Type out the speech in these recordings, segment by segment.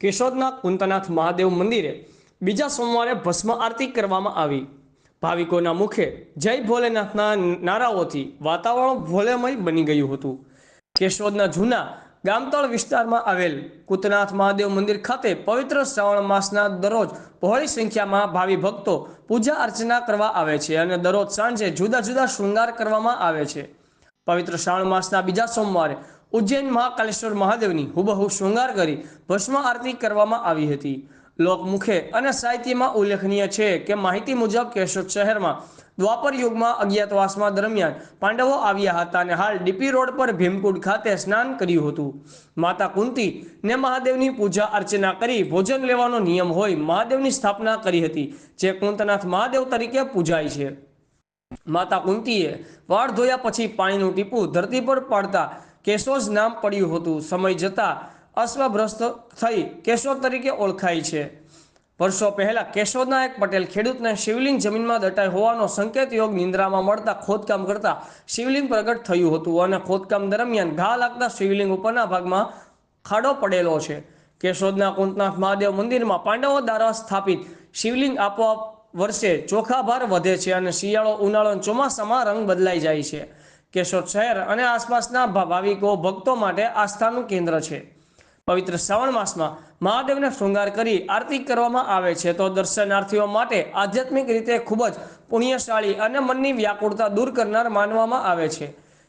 કેશોદના કુંતનાથ મહાદેવ મંદિરે બીજા સોમવારે ભસ્મ આરતી કરવામાં આવી। ભાવિકોના મુખે જય ભોલેનાથના નારાઓથી વાતાવરણ ભોલેમય બની ગયું હતું। કેશોદના જૂના ગામતળ વિસ્તારમાં આવેલ કુંતનાથ મહાદેવ મંદિર ખાતે પવિત્ર શ્રાવણ માસના દરરોજ બહોળી સંખ્યામાં ભાવિ ભક્તો પૂજા અર્ચના કરવા આવે છે અને દરરોજ સાંજે જુદા જુદા શૃંગાર કરવામાં આવે છે। પવિત્ર શ્રાવણ માસના બીજા સોમવારે ઉજ્જૈન મહાકાલેશ્વર મહાદેવની હુબહુ શૃંગાર કરી ભસ્મ આરતી કરવામાં આવી હતી। લોકમુખે અને સાહિત્યમાં ઉલ્લેખનીય છે કે માહિતી મુજબ કેશોદ શહેરમાં દ્વાપર યુગમાં અજ્ઞાતવાસમાં દરમિયાન પાંડવો આવ્યા હતા અને હાલ ડીપી રોડ પર ભીમકુંડ ખાતે સ્નાન કર્યું હતું। માતા કુંતી ને મહાદેવની પૂજા અર્ચના કરી ભોજન લેવાનો નિયમ હોય મહાદેવની સ્થાપના કરી હતી, જે કુંતનાથ મહાદેવ તરીકે પૂજાય છે। માતા કુંતીએ વાળ ધોયા પછી પાણીનું ટીપું ધરતી પર પાડતા કેશોદ નામ પડ્યું હતું। સમય જતાં અશ્વભ્રસ્ત થઈ કેશોદ તરીકે ઓળખાય છે। વર્ષો પહેલા કેશોદના એક પટેલ ખેડૂતને શિવલિંગ જમીનમાં દટાઈ હોવાનો સંકેત યોગ નિંદ્રામાં મળતા ખોદકામ કરતા શિવલિંગ પ્રગટ થયું હતું અને ખોદકામ દરમિયાન ઘા લાગતા શિવલિંગ ઉપરના ભાગમાં ખાડો પડેલો છે। કેશોદના કુંતનાથ મહાદેવ મંદિરમાં પાંડવો દ્વારા સ્થાપિત શિવલિંગ આપોઆપ વર્ષે ચોખા ભાર વધે છે અને શિયાળો ઉનાળો અને ચોમાસામાં રંગ બદલાઈ જાય છે। કેશોદ શહેર અને આસપાસના ભાવિકો ભક્તો માટે આસ્થાનું કેન્દ્ર છે। પવિત્ર શ્રાવણ માસમાં મહાદેવને શૃંગાર કરી આરતી કરવામાં આવે છે તો દર્શનાર્થીઓ માટે આધ્યાત્મિક રીતે ખૂબ જ પુણ્યશાળી અને મનની વ્યાકુળતા દૂર કરનાર માનવામાં આવે છે।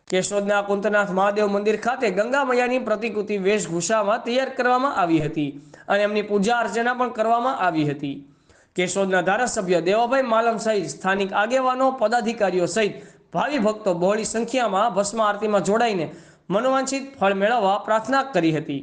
કેશોદના કુંતનાથ મહાદેવ મંદિર ખાતે ગંગા મૈયાની પ્રતિકૃતિ વેશભૂષામાં તૈયાર કરવામાં આવી હતી અને એમની પૂજા અર્ચના પણ કરવામાં આવી હતી। કેશોદના ધારાસભ્ય દેવાભાઈ માલમ સહિત સ્થાનિક આગેવાનો પદાધિકારીઓ સહિત ભાવિ ભક્તો બહોળી સંખ્યામાં ભસ્મ આરતીમાં જોડાઈને મનોવાંછિત ફળ મેળવવા પ્રાર્થના કરી હતી।